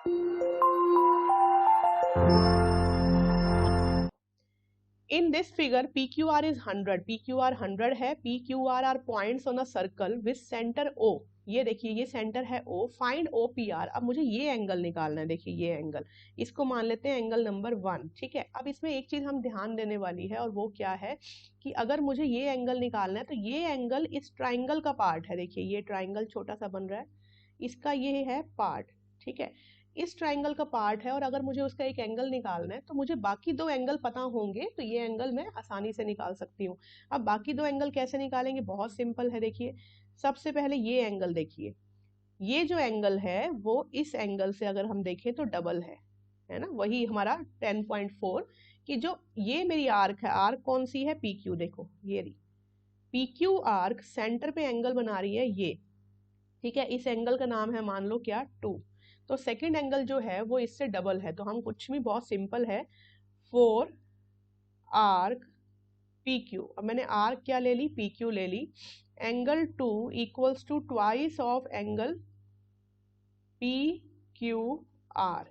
In this figure, PQR is 100. PQR 100 है. PQR are points on a circle with center O. ये देखिए ये centre है O. Find OPR. अब मुझे ये एंगल निकालना है. देखिए ये एंगल, इसको मान लेते हैं एंगल नंबर 1. ठीक है. अब इसमें एक चीज हम ध्यान देने वाली है और वो क्या है कि अगर मुझे ये एंगल निकालना है तो ये एंगल इस ट्राइंगल का पार्ट है. देखिए ये ट्राइंगल छोटा सा बन रहा है, इसका ये है पार्ट. ठीक है, इस ट्राइंगल का पार्ट है और अगर मुझे उसका एक एंगल निकालना है तो मुझे बाकी दो एंगल पता होंगे तो ये एंगल मैं आसानी से निकाल सकती हूँ. अब बाकी दो एंगल कैसे निकालेंगे? बहुत सिंपल है. देखिए सबसे पहले ये एंगल देखिए, ये जो एंगल है वो इस एंगल से अगर हम देखें तो डबल है ना, वही हमारा 10.4 कि जो ये मेरी आर्क है, आर्क कौन सी है? PQ. देखो ये रही PQ आर्क सेंटर पे एंगल बना रही है ये. ठीक है, इस एंगल का नाम है मान लो क्या? 2. तो सेकंड एंगल जो है वो इससे डबल है. तो हम कुछ भी बहुत सिंपल है, 4 आर्क PQ. अब मैंने आर्क क्या ले ली? PQ ले ली. Angle 2 equals to twice of angle PQR.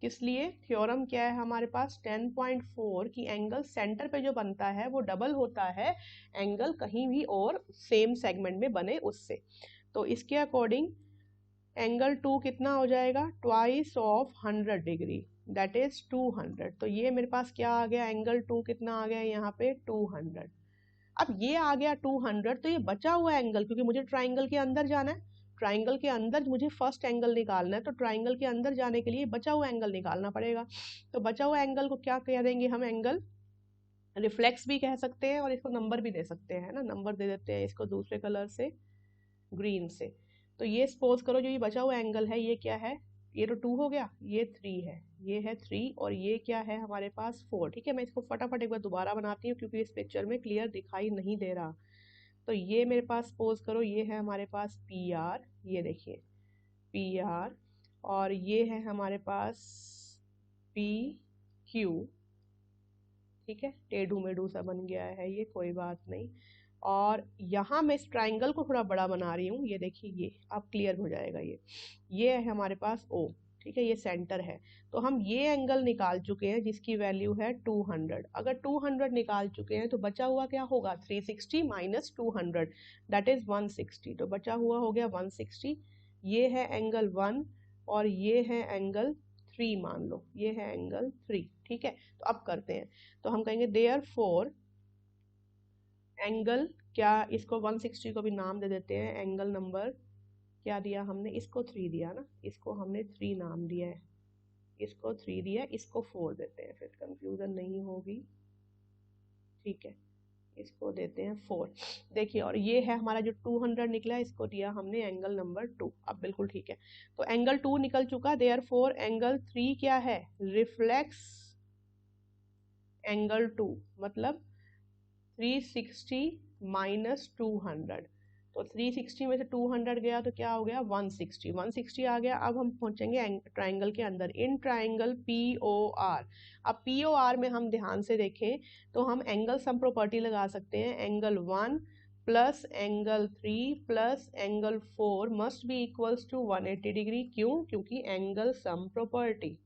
किस लिए? थ्योरम क्या है हमारे पास? 10.4 की एंगल सेंटर पे जो बनता है वो डबल होता है एंगल कहीं भी और सेम सेगमेंट में बने उससे. तो इसके अकॉर्डिंग एंगल 2 कितना हो जाएगा? Twice of 100 degree, that is 200. तो ये मेरे पास क्या आ गया? एंगल 2 कितना आ गया यहाँ पे? 200. अब ये आ गया 200. तो ये बचा हुआ एंगल, क्योंकि मुझे ट्राइंगल के अंदर जाना है, ट्राइंगल के अंदर मुझे फर्स्ट एंगल निकालना है, तो ट्राइंगल के अंदर जाने के लिए बचा हुआ एंगल निकालना पड़ेगा. तो बचा हुआ एंगल को क्या कह देंगे हम? एंगल रिफ्लेक्स भी कह सकते हैं और इसको नंबर भी दे सकते हैं ना. नंबर दे देते हैं इसको दूसरे कलर से, ग्रीन से. तो ये सपोज करो जो ये बचा हुआ एंगल है ये क्या है? ये तो 2 हो गया, ये 3 है, ये है 3 और ये क्या है हमारे पास? 4. ठीक है, मैं इसको फटाफट एक बार दोबारा बनाती हूँ क्योंकि इस पिक्चर में क्लियर दिखाई नहीं दे रहा. तो ये मेरे पास सपोज करो ये है हमारे पास PR. ये देखिए PR. और ये है हमारे पास PQ. ठीक है, टेढ़ू मेढ़ू सा बन गया है ये, कोई बात नहीं. और यहाँ मैं इस ट्राइंगल को थोड़ा बड़ा बना रही हूँ. ये देखिए ये अब क्लियर हो जाएगा. ये है हमारे पास O. ठीक है, ये सेंटर है. तो हम ये एंगल निकाल चुके हैं जिसकी वैल्यू है 200. अगर 200 निकाल चुके हैं तो बचा हुआ क्या होगा? 360 माइनस 200, दैट इज 160. तो बचा हुआ हो गया 160. ये है एंगल 1 और ये है एंगल 3 मान लो, ये है एंगल 3. ठीक है, तो अब करते हैं. तो हम कहेंगे देयरफॉर एंगल क्या, इसको 160 को भी नाम दे देते हैं. एंगल नंबर क्या दिया हमने? इसको 3 दिया ना, इसको हमने 3 नाम दिया है, इसको 3 दिया, इसको 4 देते हैं, फिर कंफ्यूजन नहीं होगी. ठीक है, इसको देते हैं 4. देखिए और ये है हमारा जो 200 निकला, इसको दिया हमने एंगल नंबर 2. अब बिल्कुल ठीक है. तो एंगल 2 निकल चुका. देयरफॉर एंगल 3 क्या है? रिफ्लेक्स एंगल 2, मतलब 360 माइनस 200. तो 360 में से 200 गया तो क्या हो गया? 160. 160 आ गया. अब हम पहुंचेंगे ट्राइंगल के अंदर. In triangle POR. अब POR में हम ध्यान से देखें तो हम एंगल सम प्रॉपर्टी लगा सकते हैं. Angle 1 plus angle 3 plus angle 4 must be equals to 180 degree. क्यों? क्योंकि angle sum property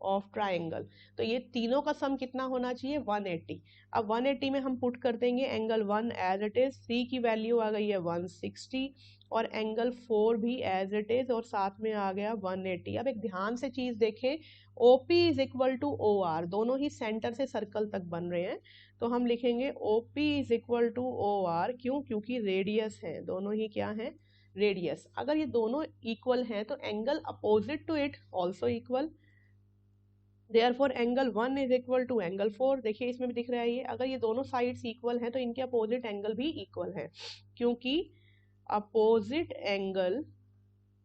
of triangle. तो ये तीनों का सम कितना होना चाहिए? 180. अब 180 में हम पुट कर देंगे एंगल 1 एज इट इज. 3 की वैल्यू आ गई है 160 और एंगल 4 भी एज इट इज और साथ में आ गया 180. अब एक ध्यान से चीज देखें, OP is equal to OR. दोनों ही सेंटर से सर्कल तक बन रहे हैं. तो हम लिखेंगे OP is equal to OR. क्यों? क्योंकि रेडियस है, दोनों ही क्या है? रेडियस. अगर ये दोनों इक्वल हैं तो angle opposite to it also equal. Therefore angle 1 is equal to angle 4. देखिए इसमें भी दिख रहा है ये, अगर ये दोनों साइड्स इक्वल हैं तो इनके अपोजिट एंगल भी इक्वल है, क्योंकि opposite angle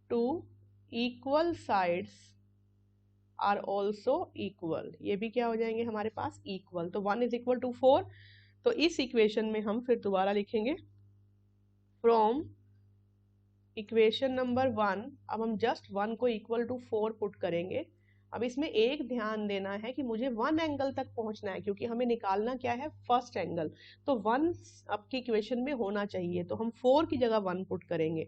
to equal sides are also equal. ये भी क्या हो जाएंगे हमारे पास? इक्वल. तो 1 इज इक्वल टू 4. तो इस इक्वेशन में हम फिर दोबारा लिखेंगे फ्रॉम इक्वेशन नंबर 1. अब हम जस्ट 1 को इक्वल टू 4 पुट करेंगे. अब इसमें एक ध्यान देना है कि मुझे 1 एंगल तक पहुंचना है, क्योंकि हमें निकालना क्या है? First angle. तो 1 आपकी इक्वेशन में होना चाहिए, तो हम 4 की जगह 1 पुट करेंगे.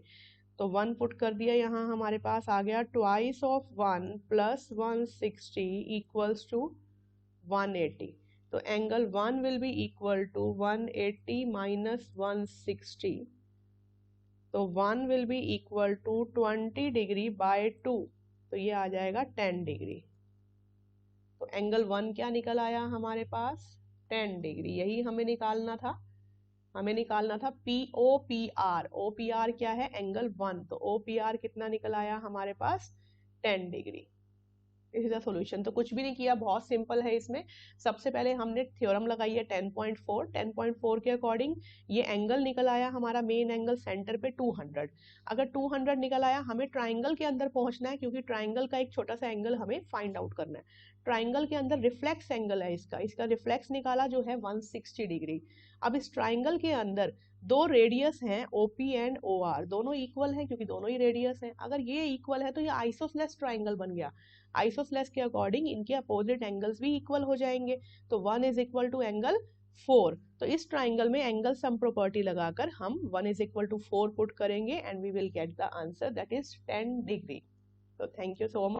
तो 1 पुट कर दिया यहाँ, हमारे पास आ गया twice of 1 plus 160 equals to 180। तो angle 1 will be equal to 180 minus 160। तो 1 will be equal to 20 degree by 2, तो ये आ जाएगा 10 डिग्री। तो एंगल 1 क्या निकल आया हमारे पास, 10 डिग्री। यही हमें निकालना था, हमें निकालना था P O P R. O P R क्या है, एंगल 1। तो ओ पी आर कितना निकल आया हमारे पास, 10 degree. This is a solution. तो कुछ भी नहीं किया, बहुत सिंपल है। इसमें सबसे पहले हमने थ्योरम लगाई है 10.4। 10.4 के अकॉर्डिंग ये एंगल निकल आया हमारा, मेन एंगल सेंटर पे 200। अगर 200 निकल आया, हमें ट्राइंगल के अंदर पहुंचना है, क्योंकि ट्राइंगल का एक छोटा सा एंगल हमें फाइंड आउट करना है। ट्राइंगल के अंदर रिफ्लेक्स एंगल है इसका रिफ्लेक्स निकाला जो है 160 डिग्री। अब इस ट्राइंगल के अंदर दो रेडियस हैं, ओपी एंड ओ आर, दोनों इक्वल हैं क्योंकि दोनों ही रेडियस हैं। अगर ये इक्वल है तो ये आइसोसेलेस ट्राइंगल बन गया। आइसोसेलेस के अकॉर्डिंग इनके अपोजिट एंगल्स भी इक्वल हो जाएंगे। तो 1 इज इक्वल टू एंगल 4। तो इस ट्राइंगल में एंगल सम प्रॉपर्टी लगाकर हम 1 इज इक्वल टू 4 पुट करेंगे and we will get the answer that is 10 degree. तो थैंक यू सो मच।